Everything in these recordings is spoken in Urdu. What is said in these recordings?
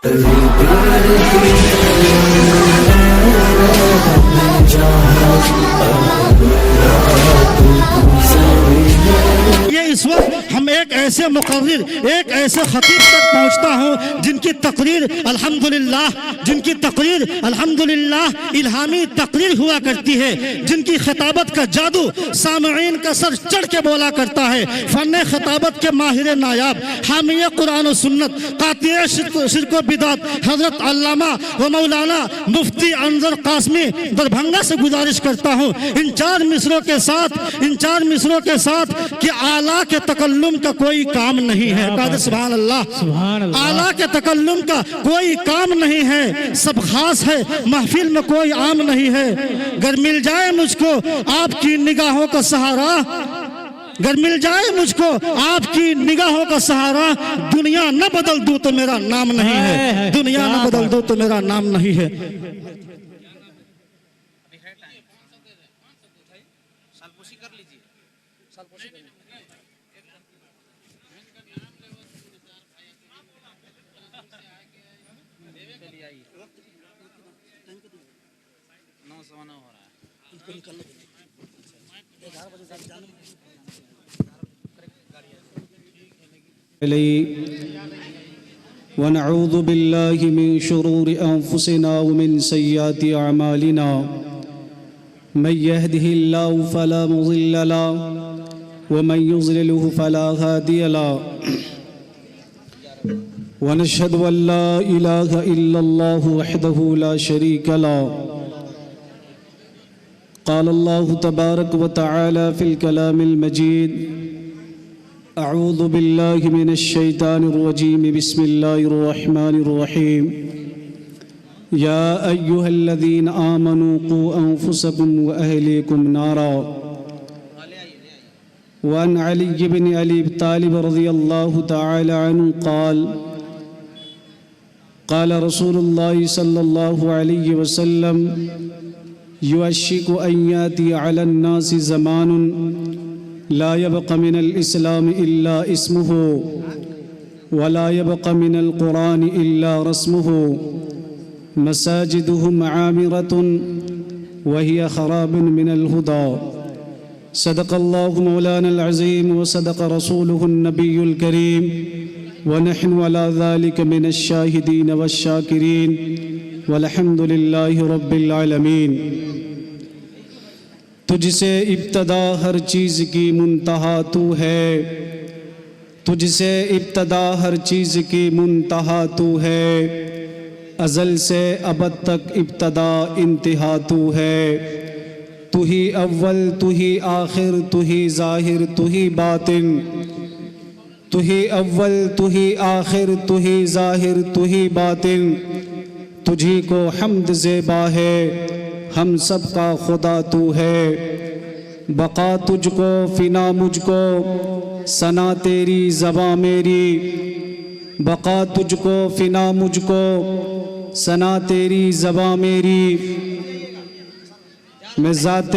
یہ اس وقت ہم ایک ایسے مقرر، ایک ایسے خطیب تک پہنچتا ہوں جن کی تقریر الحمدللہ الہامی تقریر ہوا کرتی ہے، جن کی خطابت کا جادو سامعین کا سر چڑھ کے بولا کرتا ہے۔ فن خطابت کے ماہر نایاب، حامی قرآن و سنت، قاطع شرک و بدعت حضرت علامہ و مولانا مفتی انور قاسمی دربھنگا سے گزارش کرتا ہوں ان چار مصروں کے ساتھ کہ اعلیٰ کے تکلم کا کوئی کام نہیں ہے۔ کہا سبحان اللہ۔ اعلیٰ کے تکلم کا کوئی کام نہیں ہے، سب خاص ہے، محفل میں کوئی عام نہیں ہے۔ گر مل جائے مجھ کو آپ کی نگاہوں کا سہارا، دنیا نہ بدل دوں تو میرا نام نہیں ہے، دنیا نہ بدل دوں تو میرا نام نہیں ہے۔ ونعوذ بالله من شرور أنفسنا ومن سيئات أعمالنا من يهده الله فلا مضل له ومن يضلله فلا هادي له ونشهد أن لا إله إلا الله وحده لا شريك له قال الله تبارك وتعالى في الكلام المجيد أعوذ بالله من الشيطان الرجيم بسم الله الرحمن الرحيم يا أيها الذين آمنوا قوا أنفسكم وأهليكم نارا وعن علي بن أبي طالب رضي الله تعالى عنه قال رسول الله صلى الله عليه وسلم يوشك أن يأتي على الناس زمان لا يبقى من الإسلام إلا اسمه ولا يبقى من القرآن إلا رسمه مساجدهم عامرة وهي خراب من الهدى صدق الله مولانا العظيم وصدق رسوله النبي الكريم ونحن على ذلك من الشاهدين والشاكرين والحمد لله رب العالمين۔ تجھ سے ابتدا ہر چیز کی منتہا تو ہے، تجھ سے ابتدا ہر چیز کی منتہا تو ہے، ازل سے ابد تک ابتدا انتہا تو ہے۔ تو ہی اول تو ہی آخر تو ہی ظاہر تو ہی باطن، تو ہی اول تو ہی آخر تو ہی ظاہر تو ہی باطن، تجھی کو حمد زیبا ہے، ہم سب کا خدا تو ہے۔ بقا تجھ کو فنا مجھ کو ثنا تیری زباں میری، بقا تجھ کو فنا مجھ کو ثنا تیری زباں میری، میں ذات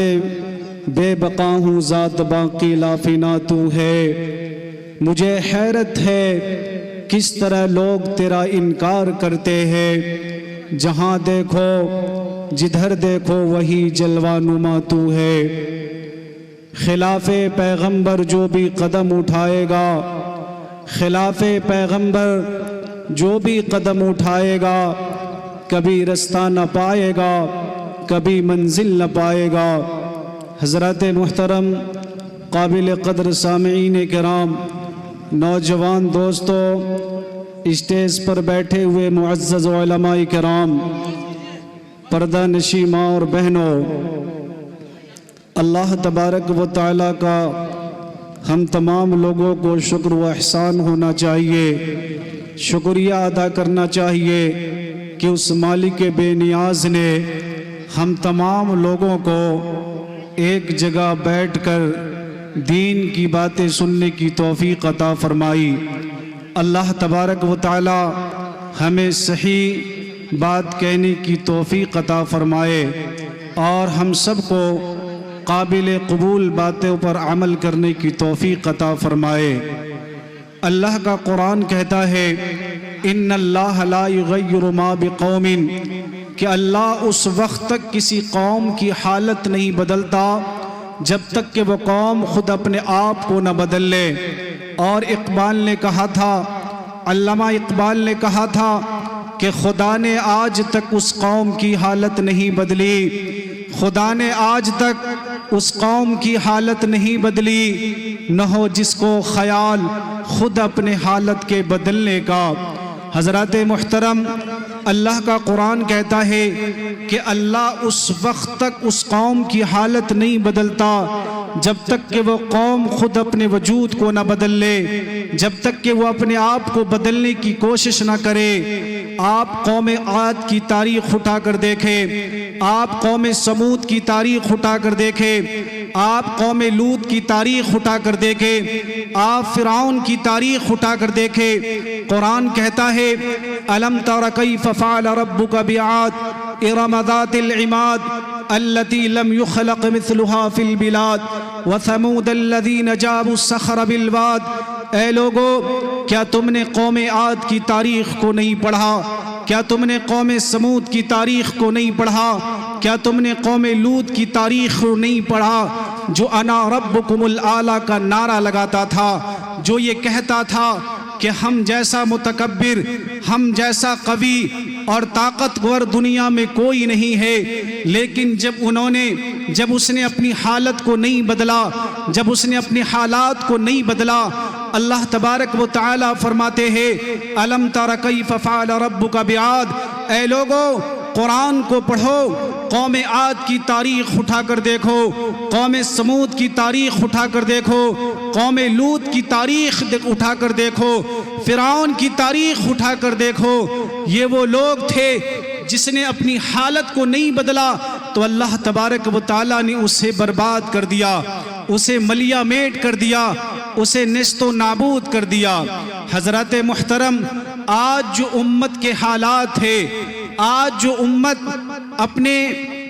بے بقا ہوں ذات باقی لا فنا تو ہے۔ مجھے حیرت ہے کس طرح لوگ تیرا انکار کرتے ہیں، جہاں دیکھو جدھر دیکھو وہی جلوہ نما تو ہے۔ خلاف پیغمبر جو بھی قدم اٹھائے گا، خلاف پیغمبر جو بھی قدم اٹھائے گا، کبھی رستہ نہ پائے گا، کبھی منزل نہ پائے گا۔ حضرات محترم، قابل قدر سامعین کرام، نوجوان دوستوں، اسٹیج پر بیٹھے ہوئے معزز علماء کرام، پردہ نشی ماں اور بہنوں، اللہ تبارک و تعالیٰ کا ہم تمام لوگوں کو شکر و احسان ہونا چاہیے، شکریہ ادا کرنا چاہیے کہ اس مالک بے نیاز نے ہم تمام لوگوں کو ایک جگہ بیٹھ کر دین کی باتیں سننے کی توفیق عطا فرمائی۔ اللہ تبارک و تعالیٰ ہمیں صحیح بات کہنے کی توفیق عطا فرمائے اور ہم سب کو قابل قبول باتوں پر عمل کرنے کی توفیق عطا فرمائے۔ اللہ کا قرآن کہتا ہے ان اللہ لا یغیر ما بقوم، کہ اللہ اس وقت تک کسی قوم کی حالت نہیں بدلتا جب تک کہ وہ قوم خود اپنے آپ کو نہ بدل لے۔ اور اقبال نے کہا تھا، علامہ اقبال نے کہا تھا کہ خدا نے آج تک اس قوم کی حالت نہیں بدلی، خدا نے آج تک اس قوم کی حالت نہیں بدلی، نہ ہو جس کو خیال خود اپنے حالت کے بدلنے کا۔ حضرات محترم، اللہ کا قرآن کہتا ہے کہ اللہ اس وقت تک اس قوم کی حالت نہیں بدلتا جب تک کہ وہ قوم خود اپنے وجود کو نہ بدل لے، جب تک کہ وہ اپنے آپ کو بدلنے کی کوشش نہ کرے۔ آپ قوم عاد کی تاریخ اٹھا کر دیکھیں، آپ قوم سمود کی تاریخ اٹھا کر دیکھیں، آپ قوم لوط کی تاریخ اٹھا کر دیکھیں، آپ فرعون کی تاریخ اٹھا کر دیکھیں۔ قرآن کہتا ہے أَلَمْ تَرَ كَيْفَ فَعَلَ رَبُّكَ بِعَادٍ إِرَمَ ذَاتِ الْعِمَادِ الَّتِي لَمْ يُخْلَقْ مِثْلُهَا فِي الْبِلَادِ وَثَمُودَ الَّذِينَ جَابُوا الصَّخْرَ بِالْوَادِ۔ اے لوگو، کیا تم نے قوم عاد کی تاریخ کو نہیں پڑھا؟ کیا تم نے قوم سمود کی تاریخ کو نہیں پڑھا؟ کیا تم نے قوم لوط کی تاریخ کو نہیں پڑھا، جو انا ربکم الاعلی کا نعرہ لگاتا تھا، جو یہ کہتا تھا کہ ہم جیسا متکبر، ہم جیسا قوی اور طاقتور دنیا میں کوئی نہیں ہے۔ لیکن جب اس نے اپنی حالت کو نہیں بدلا، جب اس نے اپنی حالات کو نہیں بدلا، اللہ تبارک و تعالی فرماتے ہیں أَلَمْ تَرَ كَيْفَ فَعَلَ رَبُّكَ بِعَادٍ۔ اے لوگو، قرآن کو پڑھو، قوم عاد کی تاریخ اٹھا کر دیکھو، قوم سمود کی تاریخ اٹھا کر دیکھو، قوم لوط کی تاریخ اٹھا کر دیکھو، فرعون کی تاریخ اٹھا کر دیکھو۔ یہ وہ لوگ تھے جس نے اپنی حالت کو نہیں بدلا تو اللہ تبارک و تعالیٰ نے اسے برباد کر دیا، اسے ملیا میٹ کر دیا، اسے نیست و نابود کر دیا۔ حضرات محترم، آج جو امت کے حالات ہے، آج جو امت اپنے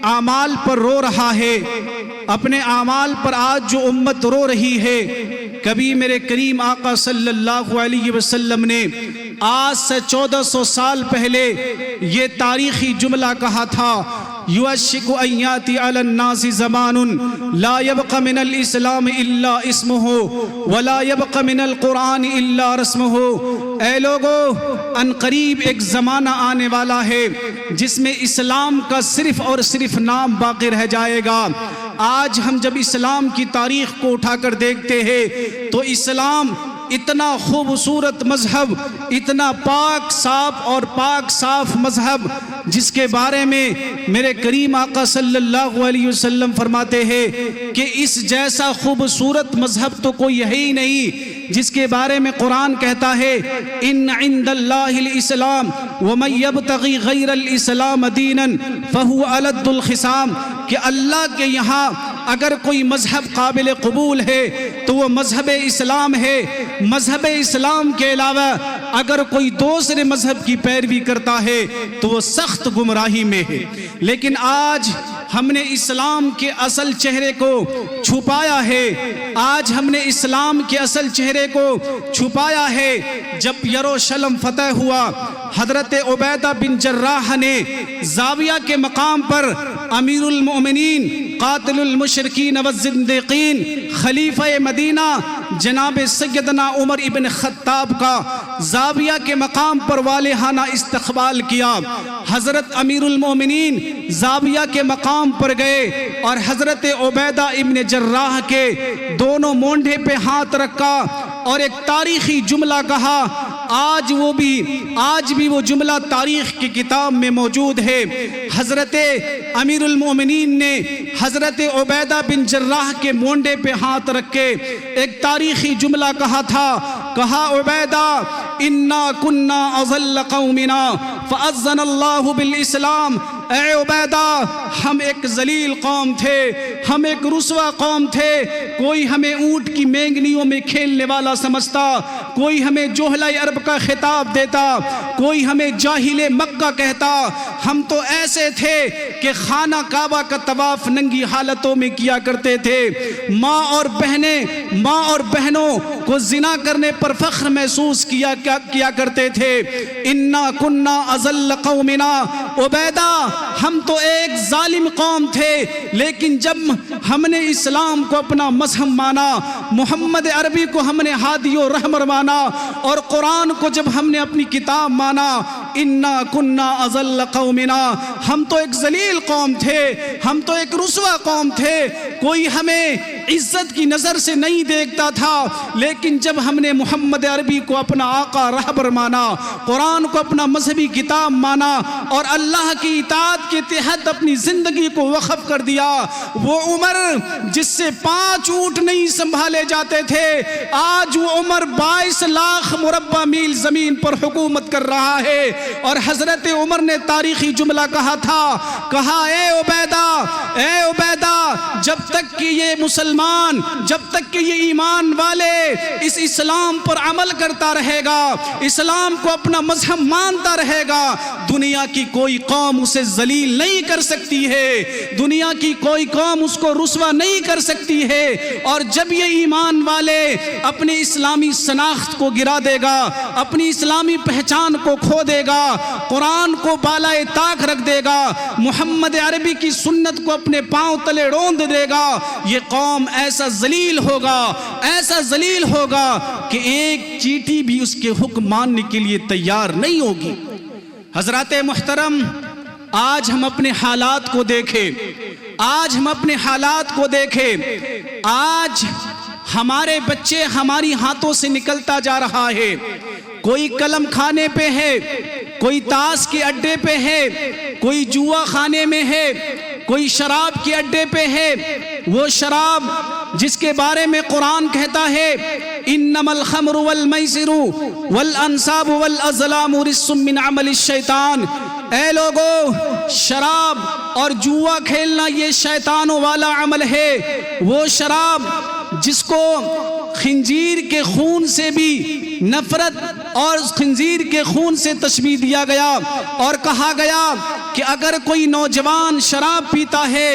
اعمال پر رو رہا ہے، اپنے اعمال پر آج جو امت رو رہی ہے، کبھی میرے کریم آقا صلی اللہ علیہ وسلم نے آج سے 1400 سال پہلے یہ تاریخی جملہ کہا تھا، یوشک ان یاتی علی الناس زمان لا یبق من الاسلام الا اسمہ ولا یبق من القرآن الا رسمہ۔ اے لوگو، ان قریب ایک زمانہ آنے والا ہے جس میں اسلام کا صرف اور صرف نام باقی رہ جائے گا۔ آج ہم جب اسلام کی تاریخ کو اٹھا کر دیکھتے ہیں تو اسلام اتنا خوبصورت مذہب، اتنا پاک صاف مذہب، جس کے بارے میں میرے کریم آقا صلی اللہ علیہ وسلم فرماتے ہیں کہ اس جیسا خوبصورت مذہب تو کوئی ہے ہی نہیں، جس کے بارے میں قرآن کہتا ہے ان عند اللہ الاسلام ومن یبتغی غیر الاسلام دینا فہو الد الخصام، کہ اللہ کے یہاں اگر کوئی مذہب قابل قبول ہے تو وہ مذہب اسلام ہے۔ مذہب اسلام کے علاوہ اگر کوئی دوسرے مذہب کی پیروی کرتا ہے تو وہ سخت گمراہی میں ہے۔ لیکن آج ہم نے اسلام کے اصل چہرے کو چھپایا ہے، آج ہم نے اسلام کے اصل چہرے کو چھپایا ہے۔ جب یروشلم فتح ہوا، حضرت عبیدہ بن جراح نے زاویہ کے مقام پر امیر المؤمنین قاتل المشرکین والزندیقین خلیفہ مدینہ جناب سیدنا عمر ابن خطاب کا زاویہ کے مقام پر والہانہ استقبال کیا۔ حضرت امیر المؤمنین زاویہ کے مقام پر گئے اور حضرت عبیدہ ابن جراح کے دونوں مونڈھے پہ ہاتھ رکھا اور ایک تاریخی جملہ کہا۔ آج بھی وہ جملہ تاریخ کی کتاب میں موجود ہے۔ حضرت امیر المؤمنین نے حضرت عبیدہ بن جراح کے مونڈے پہ ہاتھ رکھ کے ایک تاریخی جملہ کہا تھا، کہا عبیدہ انا کننا اذل قومنا فاذن اللہ بالاسلام۔ اے عبیدہ، ہم ایک ذلیل قوم تھے، ہم ایک رسوا قوم تھے، کوئی ہمیں اونٹ کی مینگنیوں میں کھیلنے والا سمجھتا، کوئی ہمیں جوہلہ عرب کا خطاب دیتا، کوئی ہمیں جاہل مکہ کہتا۔ ہم تو ایسے تھے کہ خانہ کعبہ کا طواف ننگی حالتوں میں کیا کرتے تھے، ماں اور بہنوں کو زنا کرنے پر فخر محسوس کیا کیا کرتے تھے، انا کننا اذل قومنا، عبیدہ ہم تو ایک ظالم قوم تھے، لیکن جب ہم نے اسلام کو اپنا مذہب مانا، محمد عربی کو ہم نے ہادی و رہبر مانا، اور قرآن کو جب ہم نے اپنی کتاب مانا، انا کننا اذل قومنا، ہم تو ایک ذلیل قوم تھے، ہم تو ایک رسوا قوم تھے، کوئی ہمیں عزت کی نظر سے نہیں دیکھتا تھا، لیکن جب ہم نے محمد عربی کو اپنا آقا رہبر مانا، قرآن کو اپنا مذہبی کتاب مانا، اور اللہ کی اطاعت کے تحت اپنی زندگی کو وقف کر دیا، وہ عمر جس سے 5 اونٹ نہیں سنبھالے جاتے تھے، آج وہ عمر 22 لاکھ مربع میل زمین پر حکومت کر رہا ہے۔ اور حضرت عمر نے تاریخی جملہ کہا تھا، کہا اے عبیدہ، جب تک کہ یہ مسلمان، جب تک کہ یہ ایمان والے اس اسلام پر عمل کرتا رہے گا، اسلام کو اپنا مذہب مانتا رہے گا، دنیا کی کوئی قوم اسے ذلیل نہیں کر سکتی ہے، دنیا کی کوئی قوم اس کو رسوا نہیں کر سکتی ہے۔ اور جب یہ ایمان والے اپنی اسلامی شناخت کو گرا دے گا، اپنی اسلامی پہچان کو کھو دے گا، قرآن کو بالائے طاق رکھ دے گا، محمد عربی کی سنت کو اپنے پاؤں تلے روند دے گا، یہ قوم ایسا ذلیل ہوگا کہ ایک چیٹی بھی اس کے حکم ماننے کے لیے تیار نہیں ہوگی۔ حضرات محترم، آج ہم اپنے حالات کو دیکھیں، آج ہمارے بچے ہماری ہاتھوں سے نکلتا جا رہا ہے، کوئی قلم کھانے پہ ہے، کوئی تاش کے اڈے پہ ہے، کوئی جوا خانے میں ہے، کوئی شراب کے اڈے پہ ہے، وہ شراب جس کے بارے میں قرآن کہتا ہے انما الخمر والمیسر والانصاب والازلام رجس من عمل الشیطان، اے لوگو شراب اور جوا کھیلنا یہ شیطانوں والا عمل ہے، وہ شراب جس کو خنزیر کے خون سے بھی نفرت اور خنزیر کے خون سے تشبیہ دیا گیا، اور کہا گیا کہ اگر کوئی نوجوان شراب پیتا ہے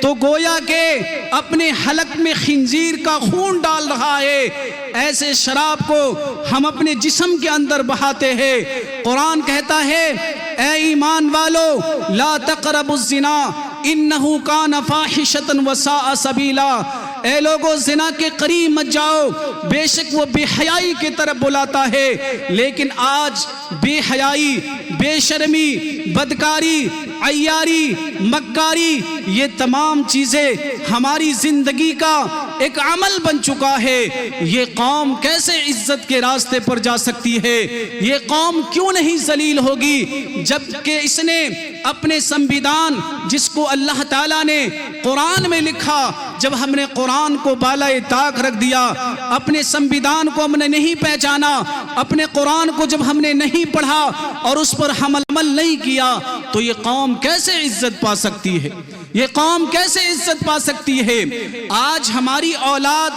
تو گویا کہ اپنے حلق میں خنزیر کا خون ڈال رہا ہے، ایسے شراب کو ہم اپنے جسم کے اندر بہاتے ہیں۔ قرآن کہتا ہے اے ایمان والو لا تقربوا الزنا انہو کان فاحشۃ وساء سبیلا، اے لوگو زنا کے قریب مت جاؤ، بے شک وہ بے حیائی کی طرف بلاتا ہے۔ لیکن آج بے حیائی، بے شرمی، بدکاری، عیاری، مکاری، یہ تمام چیزیں ہماری زندگی کا ایک عمل بن چکا ہے۔ یہ قوم کیسے عزت کے راستے پر جا سکتی ہے؟ یہ قوم کیوں نہیں ذلیل ہوگی جبکہ اس نے اپنے سنویدھان جس کو اللہ تعالیٰ نے قرآن میں لکھا، جب ہم نے قرآن کو بالائے طاق رکھ دیا، اپنے سنویدھان کو ہم نے نہیں پہچانا، اپنے قرآن کو جب ہم نے نہیں پڑھا اور اس پر ہم عمل نہیں کیا، تو یہ قوم کیسے عزت پا سکتی ہے؟ یہ قوم کیسے عزت پا سکتی ہے؟ آج ہماری اولاد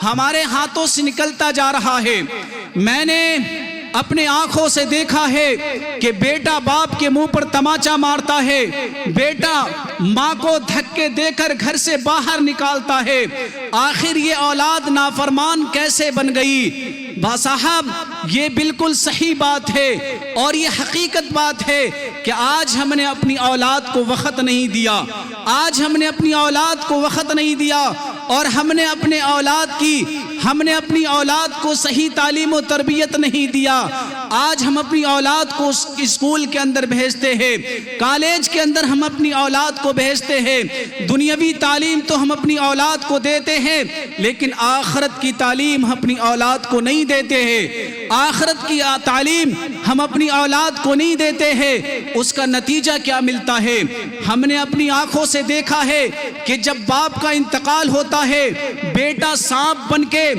ہمارے ہاتھوں سے نکلتا جا رہا ہے۔ میں نے اپنے آنکھوں سے دیکھا ہے کہ بیٹا باپ کے منہ پر تماچا مارتا ہے، بیٹا ماں کو دھکے دے کر گھر سے باہر نکالتا ہے، آخر یہ اولاد نافرمان کیسے بن گئی؟ باصاحب یہ بالکل صحیح بات ہے اور یہ حقیقت بات ہے کہ آج ہم نے اپنی اولاد کو وقت نہیں دیا، آج ہم نے اپنی اولاد کو وقت نہیں دیا، اور ہم نے اپنے اپنی اولاد کو صحیح تعلیم و تربیت نہیں دیا۔ آج ہم اپنی اولاد کو اسکول کے اندر بھیجتے ہیں، کالج کے اندر ہم اپنی اولاد کو بھیجتے ہیں، دنیاوی تعلیم تو ہم اپنی اولاد کو دیتے ہیں، لیکن آخرت کی تعلیم ہم اپنی اولاد کو نہیں دیتے ہیں، آخرت کی تعلیم ہم اپنی اولاد کو نہیں دیتے ہیں۔ اس کا نتیجہ کیا ملتا ہے؟ ہم نے اپنی آنکھوں سے دیکھا ہے کہ جب باپ کا انتقال ہوتا ہے، بیٹا سانپ بن کے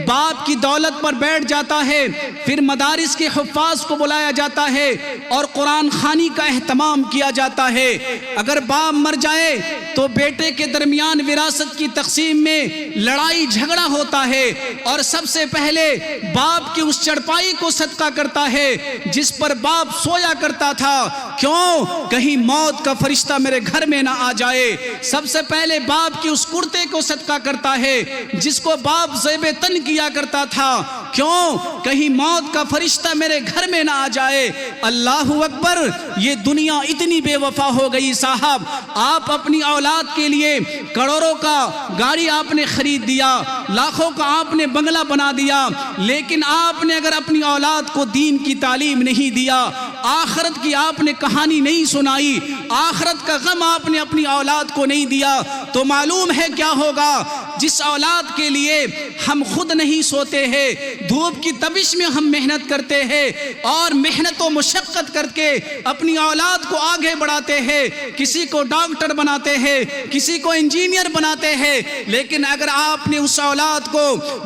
باپ کی دولت پر بیٹھ جاتا ہے، پھر مدارس کے حفاظ کو بلایا جاتا ہے اور قرآن خوانی کا اہتمام کیا جاتا ہے۔ اگر باپ مر جائے تو بیٹے کے درمیان وراثت کی تقسیم میں لڑائی جھگڑا ہوتا ہے، اور سب سے پہلے باپ کی اس چڑپائی کو صدقہ کرتا ہے جس پر باپ سویا کرتا تھا، کیوں؟ کہیں موت کا فرشتہ میرے گھر میں نہ آ جائے۔ سب سے پہلے باپ کی اس کرتے کو صدقہ کرتا ہے جس کو باپ زیب پہ تن کیا کرتا تھا، کیوں؟ کہیں موت کا فرشتہ میرے گھر میں نہ آ جائے۔ اللہ اکبر، یہ دنیا اتنی بے وفا ہو گئی صاحب، آپ اپنی اولاد کے لیے کروڑوں کا گاڑی آپ نے خرید دیا، لاکھوں کا آپ نے بنگلہ بنا دیا، لیکن آپ نے اگر اپنی اولاد کو دین کی تعلیم نہیں دیا، آخرت کی آپ نے کہانی نہیں سنائی، آخرت کا غم آپ نے اپنی اولاد کو نہیں دیا، تو معلوم ہے کیا ہوگا؟ جس اولاد کے لیے ہم خود نہیں سوتے ہیں، دھوپ کی تپش میں ہم محنت کرتے ہیں اور محنت و مشقت کر کے اپنی اولاد کو آگے بڑھاتے ہیں، کسی کو ڈاکٹر بناتے ہیں، کسی کو انجینئر بناتے ہیں، لیکن اگر آپ نے اس اولاد کو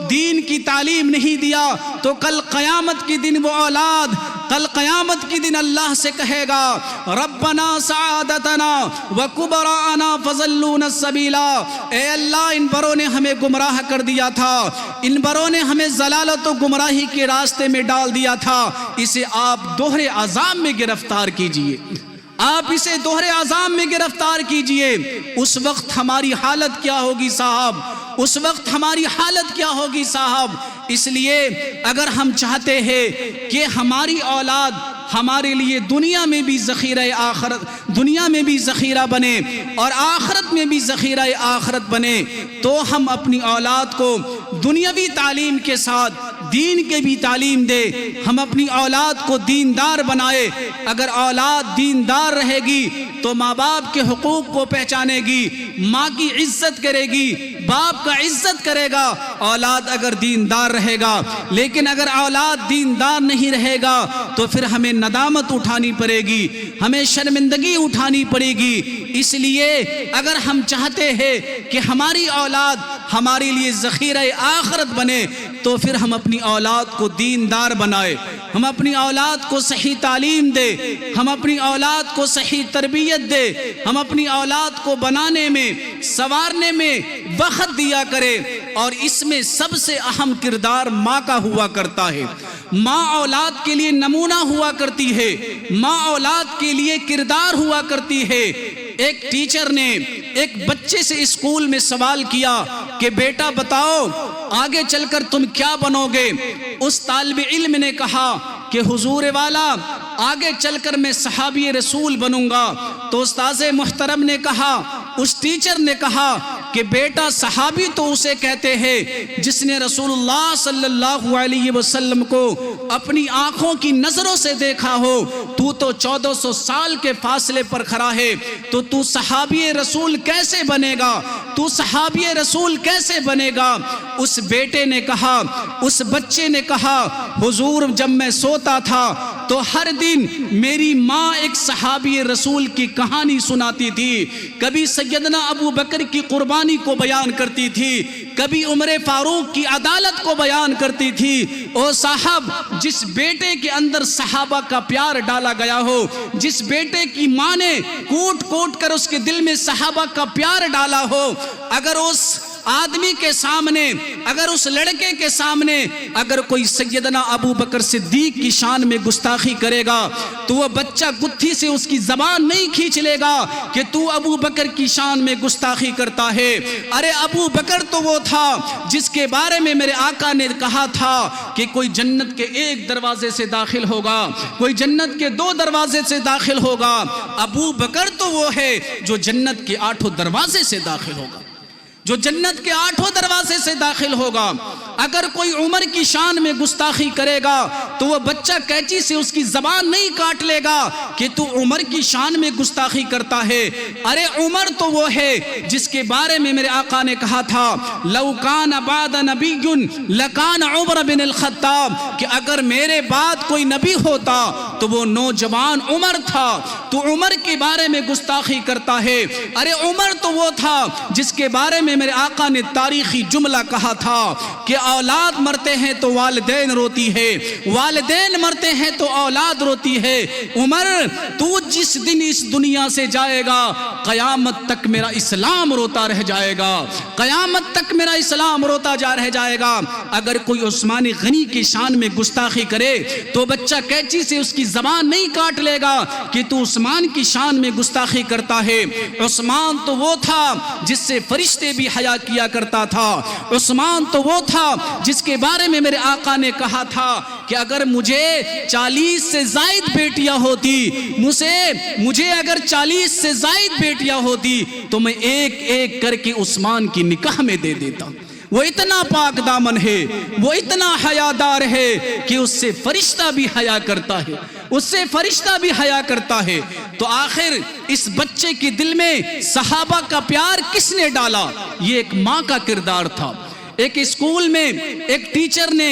دین کی تعلیم نہیں دیا تو کل قیامت کی دن وہ اولاد کل قیامت کی دن اللہ سے کہے گا ربنا سعادتنا وکبرانا فضلونا السبیلا، اے اللہ ان بڑوں نے ہمیں گمراہ کر دیا تھا، ان بڑوں نے ہمیں ضلالت و گمراہی کے راستے میں ڈال دیا تھا، اسے آپ دوہرے عذاب میں گرفتار کیجئے، آپ اسے دوہرے عذاب میں گرفتار کیجئے۔ اس وقت ہماری حالت کیا ہوگی صاحب؟ اس وقت ہماری حالت کیا ہوگی صاحب؟ اس لیے اگر ہم چاہتے ہیں کہ ہماری اولاد ہمارے لیے دنیا میں بھی ذخیرہ آخرت، دنیا میں بھی ذخیرہ بنے اور آخرت میں بھی ذخیرہ آخرت بنے، تو ہم اپنی اولاد کو دنیاوی تعلیم کے ساتھ دین کے بھی تعلیم دے، ہم اپنی اولاد کو دیندار بنائے۔ اگر اولاد دیندار رہے گی تو ماں باپ کے حقوق کو پہچانے گی، ماں کی عزت کرے گی، باپ کا عزت کرے گا، اولاد اگر دیندار رہے گا۔ لیکن اگر اولاد دیندار نہیں رہے گا تو پھر ہمیں ندامت اٹھانی پڑے گی، ہمیں شرمندگی اٹھانی پڑے گی۔ اس لیے اگر ہم چاہتے ہیں کہ ہماری اولاد ہمارے لیے ذخیرہ آخرت بنے تو پھر ہم اپنی اولاد کو دیندار بنائے، ہم اپنی اولاد کو صحیح تعلیم دے، ہم اپنی اولاد کو صحیح تربیت دے، ہم اپنی اولاد کو بنانے میں سنوارنے میں وقت دیا کرے۔ اور اس میں سب سے اہم کردار ماں کا ہوا کرتا ہے۔ ماں اولاد کے لیے نمونہ ہوا کرتی ہے، ماں اولاد کے لیے کردار ہوا کرتی ہے۔ ایک ٹیچر نے ایک بچے سے اسکول میں سوال کیا کہ بیٹا بتاؤ آگے چل کر تم کیا بنو گے؟ اس طالب علم نے کہا کہ حضور والا آگے چل کر میں صحابی رسول بنوں گا۔ تو استاذ محترم نے کہا، اس ٹیچر نے کہا کہ بیٹا صحابی تو اسے کہتے ہیں جس نے رسول اللہ صلی اللہ علیہ وسلم کو اپنی آنکھوں کی نظروں سے دیکھا ہو، تو 1400 سال کے فاصلے پر کھڑا ہے، تو صحابی رسول کیسے بنے گا؟ تو صحابی رسول کیسے بنے گا؟ اس بیٹے نے کہا، اس بچے نے کہا، حضور جب میں سوتا تھا تو ہر دن میری ماں ایک صحابی رسول کی کہانی سناتی تھی، کبھی سیدنا ابو بکر کی قربانی کو بیان کرتی تھی، کبھی عمر فاروق کی عدالت کو بیان کرتی تھی۔ او صاحب، جس بیٹے کے اندر صحابہ کا پیار ڈالا گیا ہو، جس بیٹے کی ماں نے کوٹ کوٹ کر اس کے دل میں صحابہ کا پیار ڈالا ہو، اگر اس آدمی کے سامنے، اگر اس لڑکے کے سامنے اگر کوئی سیدنا ابو بکر صدیق کی شان میں گستاخی کرے گا تو وہ بچہ گتھی سے اس کی زبان نہیں کھینچ لے گا کہ تو ابو بکر کی شان میں گستاخی کرتا ہے۔ ارے ابو بکر تو وہ تھا جس کے بارے میں میرے آقا نے کہا تھا کہ کوئی جنت کے ایک دروازے سے داخل ہوگا، کوئی جنت کے 2 دروازے سے داخل ہوگا، ابو بکر تو وہ ہے جو جنت کے 8 دروازے سے داخل ہوگا، جو جنت کے 8 دروازے سے داخل ہوگا۔ اگر کوئی عمر کی شان میں گستاخی کرے گا تو وہ بچہ قینچی سے اس کی زبان نہیں کاٹ لے گا کہ تو عمر کی شان میں گستاخی کرتا ہے۔ ارے عمر تو وہ ہے جس کے بارے میں میرے آقا نے کہا تھا لو کان بعد نبی لکان عمر بن الخطاب، کہ اگر میرے بعد کوئی نبی ہوتا تو وہ نوجوان عمر تھا، تو عمر کے بارے میں گستاخی کرتا ہے۔ ارے عمر تو وہ تھا جس کے بارے میں میرے آقا نے تاریخی جملہ کہا تھا کہ اولاد مرتے ہیں تو والدین روتی ہے، والدین مرتے ہیں تو اولاد روتی ہے۔ عمر تو جس دن اس دنیا سے جائے گا قیامت تک میرا اسلام روتا رہ جائے گا، قیامت تک میرا اسلام روتا رہ جائے گا۔ اگر کوئی عثمان غنی کی شان میں گستاخی کرے تو بچہ قینچی سے اس کی زبان نہیں کاٹ لے گا کہ تو عثمان کی شان میں گستاخی کرتا ہے۔ عثمان تو وہ تھا جس سے فرشتے بھی بھی حیا کیا کرتا تھا۔ عثمان تو وہ تھا جس کے بارے میں میرے آقا نے کہا تھا کہ اگر مجھے 40 سے زائد بیٹیاں ہوتی، مجھے اگر 40 سے زائد بیٹیاں ہوتی تو میں ایک ایک کر کے عثمان کی نکاح میں دے دیتا۔ وہ اتنا پاک دامن ہے، وہ اتنا حیادار ہے کہ اس سے فرشتہ بھی حیا کرتا ہے، اس سے فرشتہ بھی حیا کرتا ہے۔ تو آخر اس بچے کے دل میں صحابہ کا پیار کس نے ڈالا؟ یہ ایک ماں کا کردار تھا۔ ایک اسکول میں ایک ٹیچر نے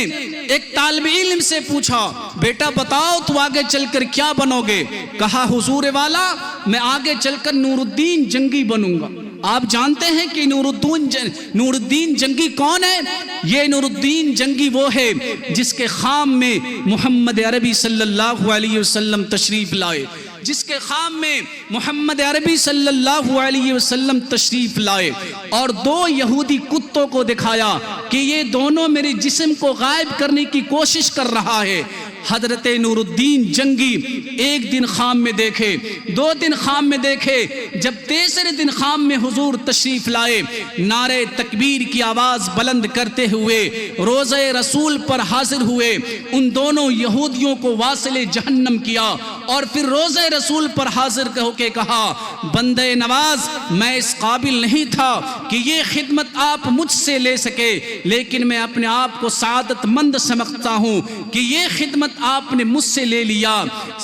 ایک طالب علم سے پوچھا، بیٹا بتاؤ تو آگے چل کر کیا بنو گے؟ کہا حضور والا میں آگے چل کر نور الدین جنگی بنوں گا۔ آپ جانتے ہیں کہ نور الدین جنگی کون ہے؟ یہ نور الدین جنگی وہ ہے جس کے خام میں محمد عربی صلی اللہ علیہ وسلم تشریف لائے، جس کے خام میں محمد عربی صلی اللہ علیہ وسلم تشریف لائے اور 2 یہودی کتوں کو دکھایا کہ یہ دونوں میرے جسم کو غائب کرنے کی کوشش کر رہا ہے۔ حضرت نور الدین جنگی ایک دن خام میں دیکھے، 2 دن خام میں دیکھے، جب تیسرے دن خام میں حضور تشریف لائے، نعرہ تکبیر کی آواز بلند کرتے ہوئے روضہ رسول پر حاضر ہوئے، ان دونوں یہودیوں کو واصل جہنم کیا اور پھر روضہ رسول پر حاضر ہو کے کہا بندے نواز میں اس قابل نہیں تھا کہ یہ خدمت آپ مجھ سے لے سکے، لیکن میں اپنے آپ کو سعادت مند سمجھتا ہوں کہ یہ خدمت آپ نے مجھ سے لے لیا۔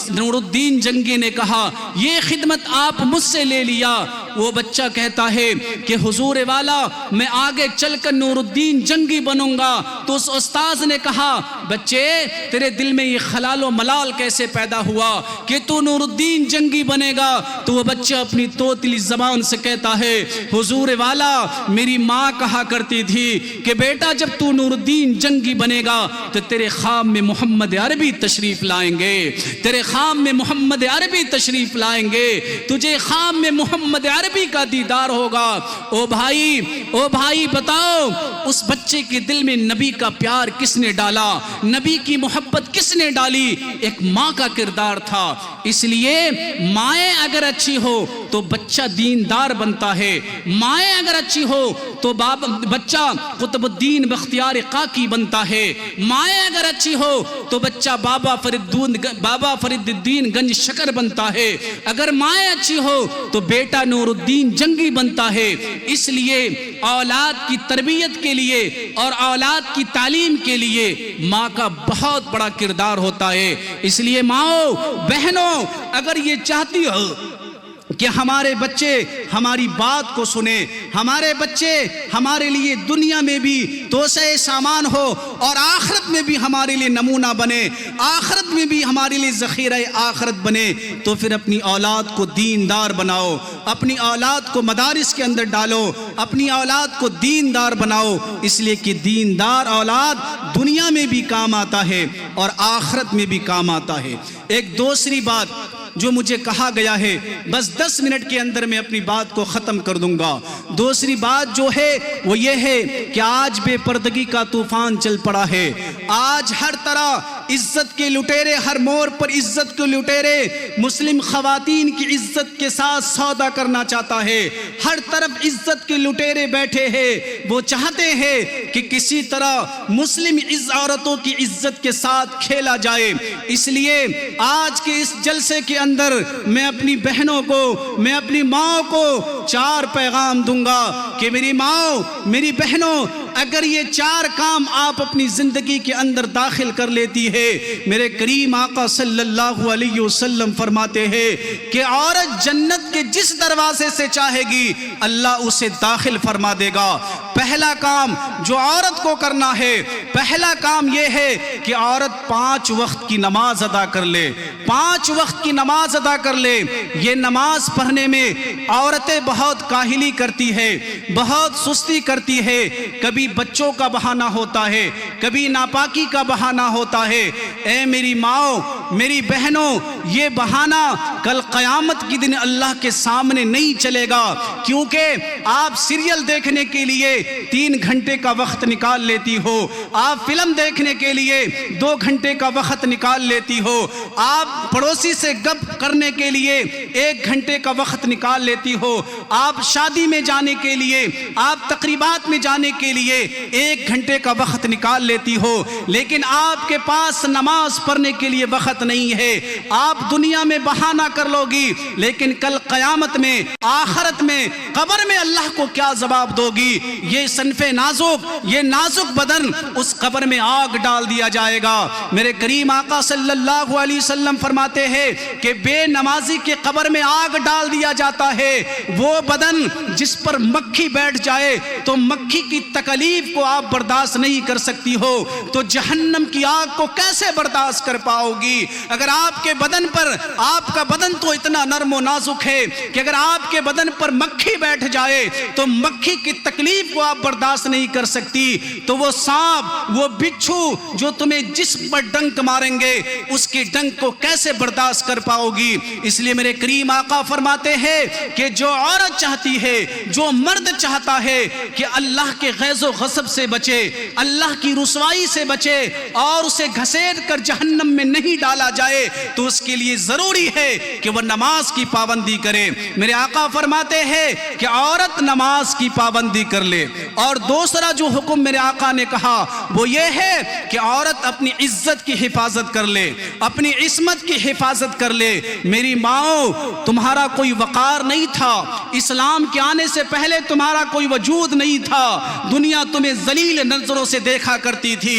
نور الدین جنگی نے کہا یہ خدمت آپ مجھ سے لے لیا۔ وہ بچہ کہتا ہے کہ حضور والا میں آگے چل کر نور الدین جنگی بنوں گا۔ تو اس استاذ نے کہا بچے تیرے دل میں یہ خلال و ملال کیسے پیدا ہوا کہ تو نور الدین جنگی بنے گا؟ تو وہ بچہ اپنی توتلی زبان سے کہتا ہے حضور والا میری ماں کہا کرتی تھی کہ بیٹا جب تو نور الدین جنگی بنے گا تو تیرے خام میں محمد عربی تشریف لائیں گے، تیرے خام میں محمد عربی تشریف لائیں گے، تجھے خام میں محمد عربی کا دیدار ہوگا۔ او بھائی بتاؤ اس بچے کے دل میں نبی کا پیار کس نے ڈالا؟ نبی کی محبت کس نے ڈالی؟ ایک ماں کا کردار تھا۔ اس لیے مائیں اگر اچھی ہو تو بچہ دیندار بنتا ہے، مائیں اگر اچھی ہو تو بچہ قطب الدین بختیار قاکی بنتا ہے، مائیں اگر اچھی ہو تو بچہ بابا فرید الدین گنج شکر بنتا ہے، اگر مائیں اچھی ہو تو بیٹا نور الدین جنگی بنتا ہے۔ اس لیے اولاد کی تربیت کے لیے اور اولاد کی تعلیم کے لیے ماں کا بہت بڑا کردار ہوتا ہے۔ اس لیے ماؤں بہنوں اگر یہ چاہتی ہو کہ ہمارے بچے ہماری بات کو سنیں، ہمارے بچے ہمارے لیے دنیا میں بھی توسع سامان ہو اور آخرت میں بھی ہمارے لیے نمونہ بنے، آخرت میں بھی ہمارے لیے ذخیرہ آخرت بنے، تو پھر اپنی اولاد کو دیندار بناؤ، اپنی اولاد کو مدارس کے اندر ڈالو، اپنی اولاد کو دیندار بناؤ، اس لیے کہ دیندار اولاد دنیا میں بھی کام آتا ہے اور آخرت میں بھی کام آتا ہے۔ ایک دوسری بات جو مجھے کہا گیا ہے، بس 10 منٹ کے اندر میں اپنی بات کو ختم کر دوں گا۔ دوسری بات جو ہے وہ یہ ہے کہ آج بے پردگی کا طوفان چل پڑا ہے، آج ہر طرح عزت کے لٹیرے، ہر موڑ پر عزت کے لٹیرے مسلم خواتین کی عزت کے ساتھ سودا کرنا چاہتا ہے، ہر طرف عزت کے لٹیرے بیٹھے ہیں، وہ چاہتے ہیں کہ کسی طرح مسلم عورتوں کی عزت کے ساتھ کھیلا جائے۔ اس لیے آج کے اس جلسے کے اندر میں اپنی بہنوں کو، میں اپنی ماں کو 4 پیغام دوں گا کہ میری ماں، میری بہنوں، اگر یہ 4 کام آپ اپنی زندگی کے اندر داخل کر لیتی ہے، میرے کریم آقا صلی اللہ علیہ وسلم فرماتے ہیں کہ عورت جنت کے جس دروازے سے چاہے گی اللہ اسے داخل فرما دے گا۔ پہلا کام جو عورت کو کرنا ہے، پہلا کام یہ ہے کہ عورت 5 وقت کی نماز ادا کر لے، 5 وقت کی نماز ادا کر لے۔ یہ نماز پڑھنے میں عورتیں بہت کاہلی کرتی ہے، بہت سستی کرتی ہے، کبھی بچوں کا بہانہ ہوتا ہے، کبھی ناپاکی کا بہانہ ہوتا ہے۔ اے میری ماں، میری بہنوں، یہ بہانہ کل قیامت کی دن اللہ کے سامنے نہیں چلے گا، کیونکہ آپ سیریل دیکھنے کے لیے 3 گھنٹے کا وقت نکال لیتی ہو، آپ فلم دیکھنے کے لیے 2 گھنٹے کا وقت نکال لیتی ہو، آپ پڑوسی سے گپ کرنے کے لیے 1 گھنٹے کا وقت نکال لیتی ہو، آپ شادی میں جانے کے لیے، آپ تقریبات میں جانے کے لیے 1 گھنٹے کا وقت نکال لیتی ہو، لیکن آپ کے پاس نماز پڑھنے کے لیے وقت نہیں ہے۔ آپ دنیا میں بہانہ کر لو گی، لیکن کل قیامت میں، آخرت میں، قبر میں اللہ کو کیا جواب دو گی؟ یہ صنف نازک، یہ نازک بدن اس قبر میں آگ ڈال دیا جائے گا۔ میرے کریم آقا صلی اللہ علیہ وسلم فرماتے ہیں کہ بے نمازی کے قبر میں آگ ڈال دیا جاتا ہے، وہ بدن جس پر مکھی بیٹھ جائے تو مکھی کی تکلیف کو آپ برداشت نہیں کر سکتی ہو، تو جہنم کی آگ کو کیسے برداشت کر پاؤ گی؟ اگر آپ کے بدن پر، آپ کا بدن تو اتنا نرم و نازک ہے کہ اگر آپ کے بدن پر مکھی بیٹھ جائے تو مکھی کی تکلیف کو آپ برداشت نہیں کر سکتی، تو وہ سانپ، وہ بچھو جو تمہیں جسم پر ڈنک ماریں گے، اس کی ڈنک کو کیسے برداشت کر پاؤ گی؟ اس لیے میرے کریم آقا فرماتے ہیں کہ جو عورت چاہتی ہے، جو مرد چاہتا ہے کہ اللہ کے غیظ و غضب سے بچے، اللہ کی رسوائی سے بچے اور اسے گھسیٹ کر جہنم میں نہیں ڈالا جائے، تو اس کے لیے ضروری ہے کہ وہ نماز کی پابندی کرے۔ میرے آقا فرماتے ہیں کہ عورت نماز کی پابندی کر لے، اور دوسرا جو حکم میرے آقا نے کہا وہ یہ ہے کہ عورت اپنی عزت کی حفاظت کر لے، اپنی عصمت کی حفاظت کر لے۔ میری ماؤں، تمہارا کوئی وقار نہیں تھا، اسلام کے آنے سے پہلے تمہارا کوئی وجود نہیں تھا، دنیا تمہیں ذلیل نظروں سے دیکھا کرتی تھی،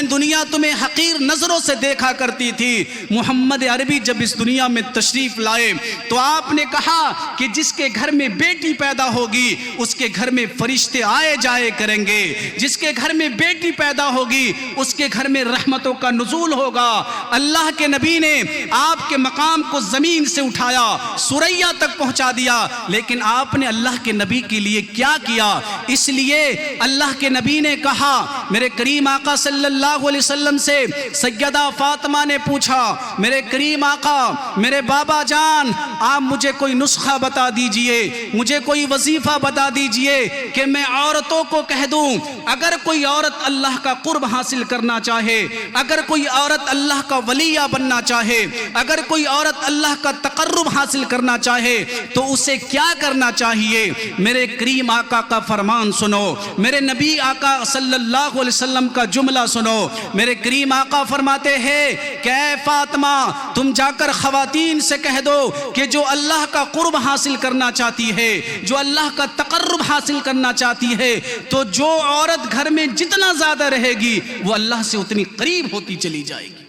دنیا تمہیں حقیر نظروں سے دیکھا کرتی تھی۔ محمد عربی جب اس دنیا میں تشریف لائے تو آپ نے کہا کہ جس کے گھر میں بیٹی پیدا ہوگی اس کے گھر میں فرشتے آئے جائے کریں گے، جس کے گھر میں بیٹی پیدا ہوگی اس کے گھر میں رحمتوں کا نزول ہوگا۔ اللہ کے نبی نے آپ کے مقام کو زمین سے اٹھایا، سریا تک پہنچا دیا، لیکن آپ نے اللہ کے نبی کے لیے کیا کیا؟ اس لیے اللہ کے نبی نے کہا، میرے کریم آقا صلی اللہ علیہ وسلم سے سیدہ فاطمہ نے پوچھا، میرے کریم آقا، میرے بابا جان، آپ مجھے کوئی نسخہ بتا دیجئے، مجھے کوئی وظیفہ بتا دیجئے کہ میں عورتوں کو کہہ دوں اگر کوئی عورت اللہ کا قرب حاصل کرنا چاہے، اگر کوئی عورت اللہ کا ولیہ بننا چاہے، اگر کوئی عورت اللہ کا تقرب حاصل کرنا چاہے تو اسے کیا کرنا چاہیے؟ میرے کریم آقا کا فرمان سنو، میرے نبی آقا صلی اللہ علیہ وسلم کا جملہ سنو۔ میرے کریم آقا فرماتے ہیں کہ اے فاطمہ، تم جا کر خواتین سے کہہ دو کہ جو اللہ کا قرب حاصل کرنا چاہتی ہے، جو اللہ کا تقرب حاصل کرنا چاہتی ہے، تو جو عورت گھر میں جتنا زیادہ رہے گی وہ اللہ سے اتنی قریب ہوتی چلی جائے گی۔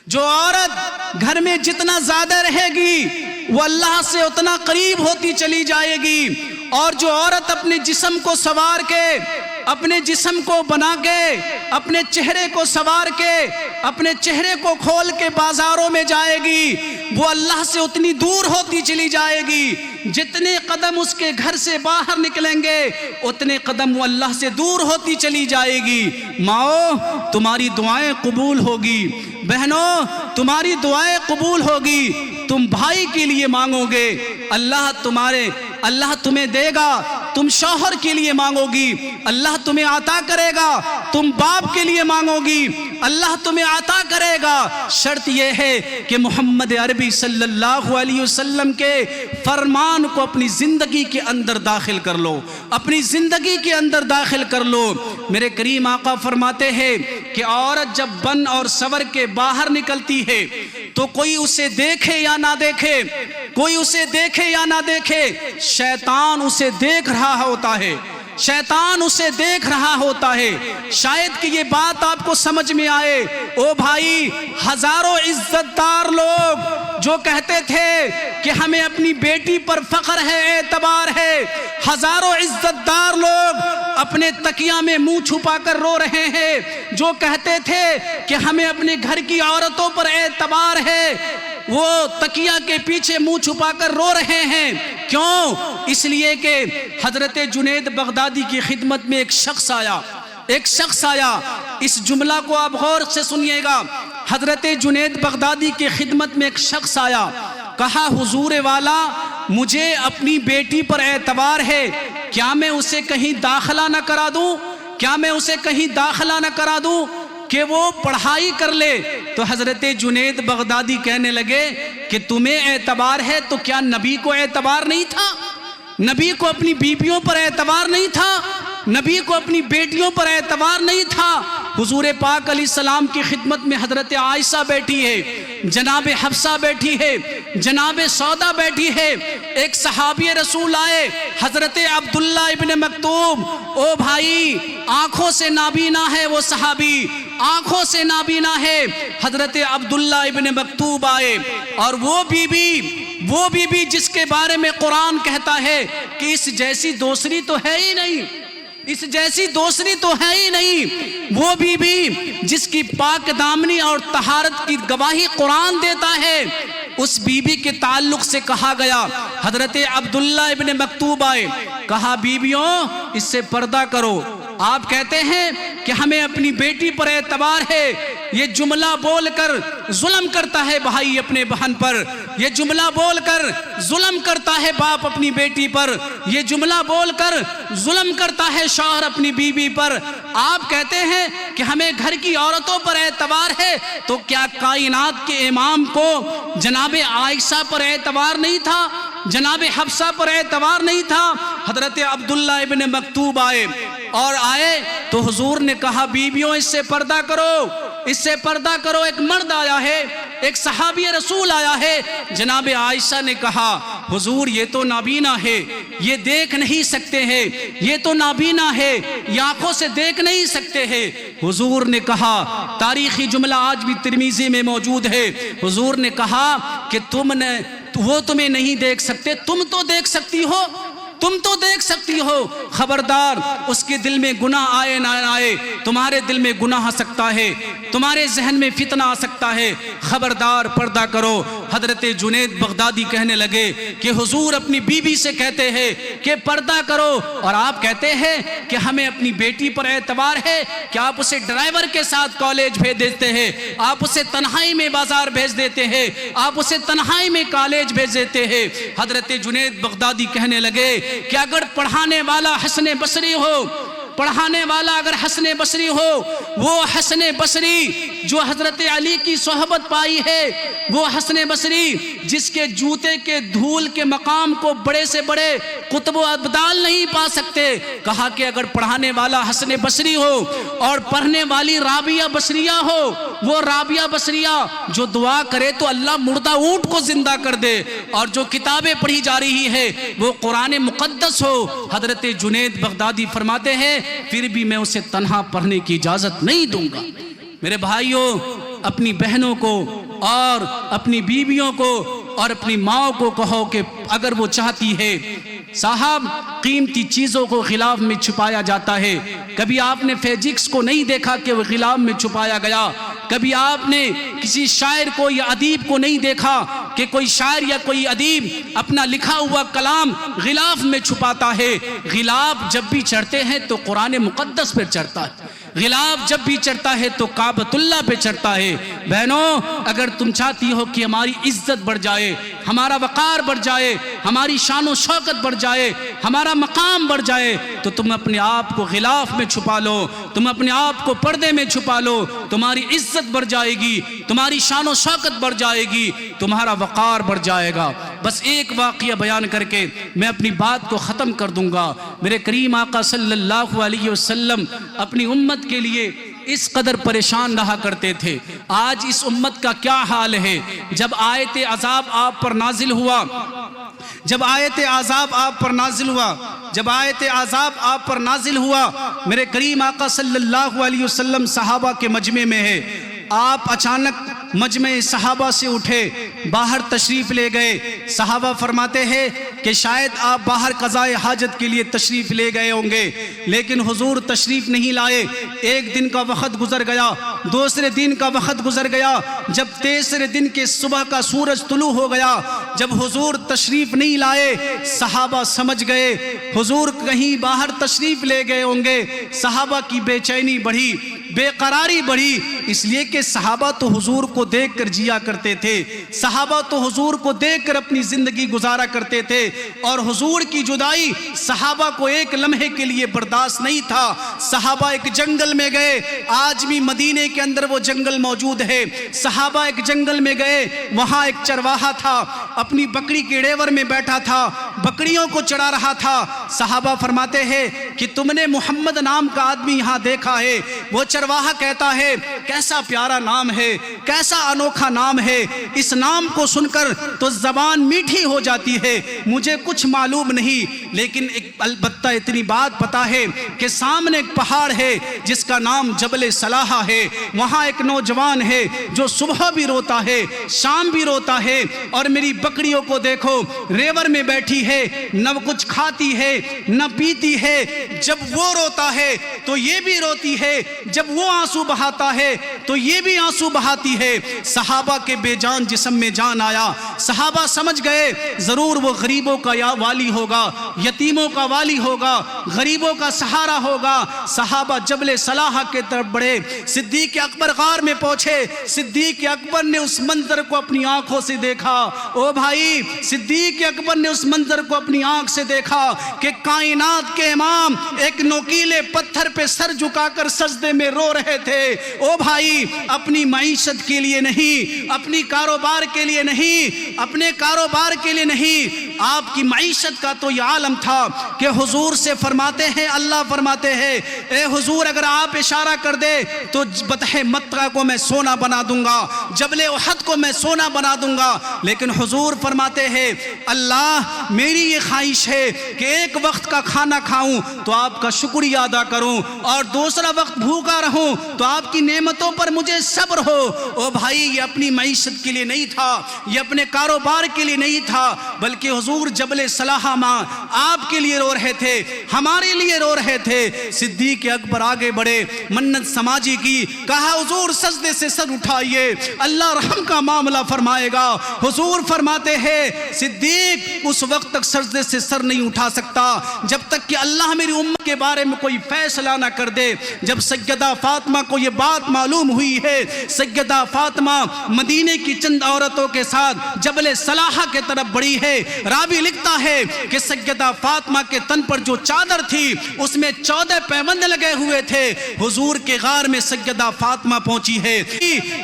جو عورت گھر میں جتنا زیادہ رہے گی وہ اللہ سے اتنا قریب ہوتی چلی جائے گی، اور جو عورت اپنے جسم کو سنوار کے، اپنے جسم کو بنا کے، اپنے چہرے کو سنوار کے، اپنے چہرے کو کھول کے بازاروں میں جائے گی، وہ اللہ سے اتنی دور ہوتی چلی جائے گی۔ جتنے قدم اس کے گھر سے باہر نکلیں گے اتنے قدم وہ اللہ سے دور ہوتی چلی جائے گی۔ ماؤں، تمہاری دعائیں قبول ہوگی، بہنوں تمہاری دعائیں قبول ہوگی، تم بھائی کے لیے مانگو گے، اللہ تمہیں دے گا، تم شوہر کے لیے مانگو گی، اللہ تمہیں عطا کرے گا، تم باپ کے لیے مانگو گی، اللہ تمہیں عطا کرے گا۔ شرط یہ ہے کہ محمد عربی صلی اللہ علیہ وسلم کے فرمان کو اپنی زندگی کے اندر داخل کر لو، اپنی زندگی کے اندر داخل کر لو۔ میرے کریم آقا فرماتے ہیں کہ عورت جب بن اور سور کے باہر نکلتی ہے تو کوئی اسے دیکھے یا نہ دیکھے، کوئی اسے دیکھے یا نہ دیکھے، شیطان اسے دیکھ رہا ہوتا ہے، شیطان اسے دیکھ رہا ہوتا ہے۔ شاید کہ یہ بات آپ کو سمجھ میں آئے۔ او بھائی، ہزاروں عزت دار لوگ جو کہتے تھے کہ ہمیں اپنی بیٹی پر فخر ہے، اعتبار ہے، ہزاروں عزت دار لوگ اپنے تکیہ میں منہ چھپا کر رو رہے ہیں، جو کہتے تھے کہ ہمیں اپنے گھر کی عورتوں پر اعتبار ہے، وہ تکیہ کے پیچھے منہ چھپا کر رو رہے ہیں۔ کیوں؟ اس لیے کہ حضرت جنید بغدادی کی خدمت میں ایک شخص آیا ایک شخص آیا. اس جملہ کو آپ غور سے سنیے گا. حضرت جنید بغدادی کی خدمت میں ایک شخص آیا, کہا حضور والا مجھے اپنی بیٹی پر اعتبار ہے, کیا میں اسے کہیں داخلہ نہ کرا دوں, کیا میں اسے کہیں داخلہ نہ کرا دوں کہ وہ پڑھائی کر لے. تو حضرت جنید بغدادی کہنے لگے کہ تمہیں اعتبار ہے تو کیا نبی کو اعتبار نہیں تھا؟ نبی کو اپنی بیویوں پر اعتبار نہیں تھا؟ نبی کو اپنی بیٹیوں پر اعتبار نہیں تھا؟ حضور پاک علیہ السلام کی خدمت میں حضرت عائشہ بیٹھی ہے, جناب حفصہ بیٹھی ہے, جناب سودا بیٹھی ہے. ایک صحابی رسول آئے, حضرت عبداللہ ابن مکتوم. او بھائی, آنکھوں سے نابینا ہے وہ صحابی, آنکھوں سے نابینا ہے. حضرت عبداللہ ابن مکتوم آئے, اور وہ بی بی جس کے بارے میں قرآن کہتا ہے کہ اس جیسی دوسری تو ہے ہی نہیں, اس جیسی دوسری تو ہے ہی نہیں. وہ بی بی جس کی پاک دامنی اور طہارت کی گواہی قرآن دیتا ہے, اس بی بی کے تعلق سے کہا گیا. حضرت عبداللہ ابن مکتوب آئے, کہا بیویوں اس سے پردہ کرو. آپ کہتے ہیں کہ ہمیں اپنی بیٹی پر اعتبار ہے. یہ جملہ بول کر ظلم کرتا ہے بھائی اپنے بہن پر, یہ جملہ بول کر ظلم کرتا ہے باپ اپنی بیٹی پر, یہ جملہ بول کر ظلم کرتا ہے شوہر اپنی بیوی پر. آپ کہتے ہیں کہ ہمیں گھر کی عورتوں پر اعتبار ہے, تو کیا کائنات کے امام کو جناب عائشہ پر اعتبار نہیں تھا؟ جناب حفصہ پر اعتبار نہیں تھا؟ حضرت عبداللہ ابن مکتوب آئے, اور آئے تو حضور نے کہا بیویوں اس سے پردہ کرو, اس سے پردہ کرو. ایک مرد آیا ہے, ایک صحابی رسول آیا ہے. جناب عائشہ نے کہا حضور یہ تو نابینا ہے, یہ دیکھ نہیں سکتے ہیں, یہ تو نابینا ہے, یہ آنکھوں سے دیکھ نہیں سکتے ہیں. حضور نے کہا, تاریخی جملہ آج بھی ترمذی میں موجود ہے, حضور نے کہا کہ وہ تمہیں نہیں دیکھ سکتے, تم تو دیکھ سکتی ہو, تم تو دیکھ سکتی ہو. خبردار, اس کے دل میں گناہ آئے نہ آئے, تمہارے دل میں گناہ آ سکتا ہے, تمہارے ذہن میں فتنہ آ سکتا ہے. خبردار پردہ کرو. حضرت جنید بغدادی کہنے لگے کہ حضور اپنی بیوی سے کہتے ہیں کہ پردہ کرو, اور آپ کہتے ہیں کہ ہمیں اپنی بیٹی پر اعتبار ہے, کہ آپ اسے ڈرائیور کے ساتھ کالج بھیج دیتے ہیں, آپ اسے تنہائی میں بازار بھیج دیتے ہیں, آپ اسے تنہائی میں کالج بھیج دیتے ہیں. حضرت جنید بغدادی کہنے لگے کہ اگر پڑھانے والا حسن بصری ہو, پڑھانے والا اگر حسن بصری ہو, وہ حسن بصری جو حضرت علی کی صحبت پائی ہے, وہ حسن بصری جس کے جوتے کے دھول کے مقام کو بڑے سے بڑے قطب و ابدال نہیں پا سکتے. کہا کہ اگر پڑھانے والا حسن بصری ہو اور پڑھنے والی رابعہ بصریہ ہو, وہ رابعہ بصریہ جو دعا کرے تو اللہ مردہ اونٹ کو زندہ کر دے, اور جو کتابیں پڑھی جا رہی ہے وہ قرآن مقدس ہو. حضرت جنید بغدادی فرماتے ہیں پھر بھی میں اسے تنہا پڑھنے کی اجازت نہیں دوں گا. میرے بھائیوں, اپنی بہنوں کو اور اپنی بیویوں کو اور اپنی ماں کو کہو کہ اگر وہ چاہتی ہے, صاحب قیمتی چیزوں کو غلاف میں چھپایا جاتا ہے. کبھی آپ نے فزکس کو نہیں دیکھا کہ وہ غلاف میں چھپایا گیا, کبھی آپ نے کسی شاعر کو یا ادیب کو نہیں دیکھا کہ کوئی شاعر یا کوئی ادیب اپنا لکھا ہوا کلام غلاف میں چھپاتا ہے. غلاف جب بھی چڑھتے ہیں تو قرآن مقدس پر چڑھتا ہے, غلاف جب بھی چڑھتا ہے تو کعبۃ اللہ پہ چڑھتا ہے. بہنوں, اگر تم چاہتی ہو کہ ہماری عزت بڑھ جائے, ہمارا وقار بڑھ جائے, ہماری شان و شوکت بڑھ جائے, ہمارا مقام بڑھ جائے, تو تم اپنے آپ کو غلاف میں چھپا لو, تم اپنے آپ کو پردے میں چھپا لو. تمہاری عزت بڑھ جائے گی, تمہاری شان و شوکت بڑھ جائے گی, تمہارا وقار بڑھ جائے گا. بس ایک واقعہ بیان کر کے میں اپنی بات کو ختم کر دوں گا. میرے کریم آقا صلی اللہ علیہ وسلم اپنی امت کے لیے اس قدر پریشان رہا کرتے تھے. آج اس امت کا کیا حال ہے؟ جب آیت عذاب آپ پر نازل ہوا, جب آیت عذاب آپ پر نازل ہوا, جب آیت عذاب آپ پر نازل ہوا, میرے کریم آقا صلی اللہ علیہ وسلم صحابہ کے مجمع میں ہے. آپ اچانک مجمع صحابہ سے اٹھے, باہر تشریف لے گئے. صحابہ فرماتے ہیں کہ شاید آپ باہر قضائے حاجت کے لیے تشریف لے گئے ہوں گے, لیکن حضور تشریف نہیں لائے. ایک دن کا وقت گزر گیا, دوسرے دن کا وقت گزر گیا، جب تیسرے دن کے صبح کا سورج طلوع ہو گیا، جب حضور تشریف نہیں لائے صحابہ سمجھ گئے حضور کہیں باہر تشریف لے گئے ہوں گے۔ صحابہ کی بے چینی بڑھی، بے قراری بڑھی، اس لیے کہ صحابہ تو حضور کو دیکھ کر جیا کرتے تھے، صحابہ تو حضور کو دیکھ کر اپنی زندگی گزارا کرتے تھے، اور حضور کی جدائی صحابہ کو ایک لمحے کے لیے برداشت نہیں تھا۔ صحابہ ایک جنگل میں گئے، آج بھی مدینے کے اندر وہ جنگل موجود ہے۔ صحابہ ایک جنگل میں گئے، وہاں ایک چرواہا تھا، اپنی بکری کے ڈیور میں بیٹھا تھا، بکریوں کو چڑھا رہا تھا۔ صحابہ فرماتے ہیں کہ تم نے محمد نام کا آدمی یہاں دیکھا ہے؟ وہ چرواہا کہتا ہے کیسا پیارا نام ہے، کیسا انوکھا نام ہے، اس نام کو سن کر تو زبان میٹھی ہو جاتی ہے، مجھے کچھ معلوم نہیں، لیکن البتہ اتنی بات پتا ہے کہ سامنے ایک پہاڑ ہے جس کا نام جبل صلاحہ ہے، وہاں ایک نوجوان ہے جو صبح بھی روتا ہے شام بھی روتا ہے، اور میری بکریوں کو دیکھو ریور میں بیٹھی ہے، نہ کچھ کھاتی ہے نہ پیتی ہے، جب وہ روتا ہے تو یہ بھی روتی ہے، جب وہ آنسو بہاتا ہے تو یہ بھی آنسو بہاتی ہے۔ صحابہ کے بے جان جسم میں جان آیا، صحابہ سمجھ گئے ضرور وہ غریبوں کا والی ہوگا، یتیموں کا والی ہوگا، غریبوں کا سہارا ہوگا۔ صحابہ جبل صلاحہ کے طرف بڑھے، صدیق اکبر غار میں پہنچے، صدیق اکبر نے اس منظر کو اپنی آنکھوں سے دیکھا۔ او بھائی، صدیق اکبر نے اس منظر کو اپنی آنکھ سے دیکھا کہ کائنات کے امام ایک نوکیلے پتھر پہ سر جھکا کر سجدے میں رو رہے تھے۔ او بھائی، اپنی معیشت کے لیے نہیں، اپنی کاروبار کے لیے نہیں، اپنے کاروبار کے لیے نہیں، آپ کی معیشت کا تو یہ عالم تھا کہ حضور سے فرماتے ہیں، اللہ فرماتے ہیں اے حضور اگر آپ اشارہ کر دے تو بطح مکہ کو میں سونا بنا دوں گا، جبل احد کو میں سونا بنا دوں گا، لیکن حضور فرماتے ہیں اللہ میری یہ خواہش ہے کہ ایک وقت کا کھانا کھاؤں تو آپ کا شکریہ ادا کروں، اور دوسرا وقت بھوکا رہوں تو آپ کی نعمتوں پر مجھے صبر ہو۔ او بھائی، یہ اپنی معیشت کے لیے نہیں تھا، یہ اپنے کاروبار کے لیے نہیں تھا، بلکہ حضور جبل صلاحہ ماں آپ کے لیے رو رہے تھے، ہمارے لیے رو رہے تھے۔ صدیق اکبر آگے بڑھے، منت سماجی کی، کہا حضور سجدے سے سر اٹھائیے، اللہ رحم کا معاملہ فرمائے گا۔ حضور فرماتے ہیں صدیق اس وقت تک سجدے سے سر نہیں اٹھا سکتا جب تک کہ اللہ میری امت کے بارے میں کوئی فیصلہ نہ کر دے۔ جب سیدہ فاطمہ کو یہ بات معلوم ہوئی ہے، سیدہ فاطمہ مدینے کی چند عورتوں کے ساتھ جبل صلاحہ کے طرف بڑھی ہے۔ راوی لکھتا ہے کہ سیدہ فاطمہ کے تن پر جو چادر تھی اس میں 14 پیوند لگے ہوئے تھے۔ حضور کے غار میں سیدہ فاطمہ پہنچی ہے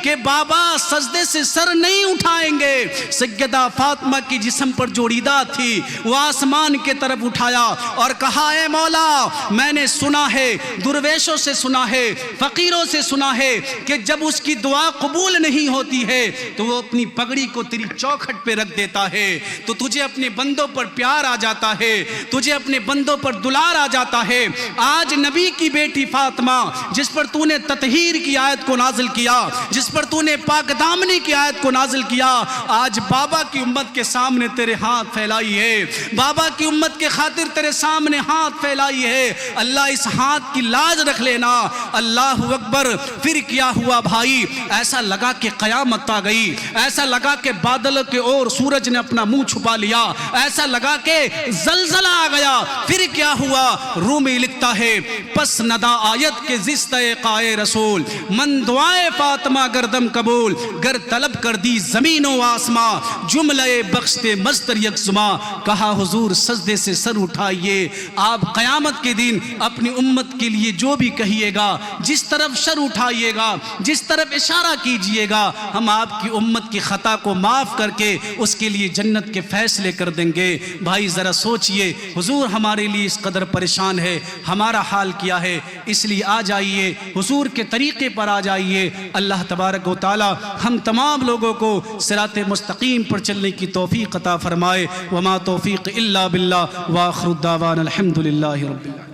کہ بابا سجدے سے سر نہیں اٹھائیں گے۔ سیدہ فاطمہ کی جسم پر جو رداء تھی وہ آسمان کے طرف اٹھایا اور کہا اے مولا، میں نے سنا ہے، درویشوں سے سنا ہے، فقیروں سے سنا ہے کہ جب اس کی دعا قبول نہیں ہوتی ہے تو وہ اپنی پگڑی کو تیری چوکھٹ پہ رکھ دیتا ہے، تو تجھے اپنے بندوں پر پیار آ جاتا ہے، تجھے اپنے بندوں پر دلار آ جاتا ہے۔ آج نبی کی بیٹی فاطمہ جس پر تو نے تطہیر کی آیت کو نازل کیا، جس پر تو نے پاک دامنی کی آیت کو نازل کیا، آج بابا کی امت کے سامنے تیرے ہاتھ پھیلائی ہے، بابا کی امت کے خاطر تیرے سامنے ہاتھ پھیلائی ہے۔ اللہ اس ہاتھ کی لاج رکھ لینا۔ اللہ اکبر۔ پھر کیا ہوا بھائی؟ ایسا لگا کہ قیامت آ گئی، ایسا لگا کہ بادل کے اور سورج نے اپنا منہ چھپا لیا، ایسا لگا کہ زلزلہ آ گیا۔ پھر کیا ہوا؟ رومی لکھتا ہے پس ندا آیت کے زستہ قائے رسول، من دعائے فاطمہ گردم قبول، گر طلب کر دی زمین و آسماں، جملہ بخشتے مستر یکزما۔ کہا حضور سجدے سے سر اٹھائیے، آپ قیامت کے دن اپنی امت کے لیے جو بھی کہیے گا، جس طرف سر اٹھائیے گا، جس طرف اشارہ کیجئے گا، ہم آپ کی امت کی خطا کو معاف کر کے اس کے لیے جنت کے فیصلے کر دیں گے۔ بھائی ذرا سوچئے، حضور ہمارے لیے اس قدر پریشان ہے، ہمارا حال کیا ہے؟ اس لیے آ جائیے، حضور کے طریقے پر آ جائیے۔ اللہ تبارک و تعالی ہم تمام لوگوں کو صراط مستقیم پر چلنے کی توفیق عطا فرمائے۔ وما توفیق الا باللہ، وآخر الدعوانا الحمدللہ رب العالمین۔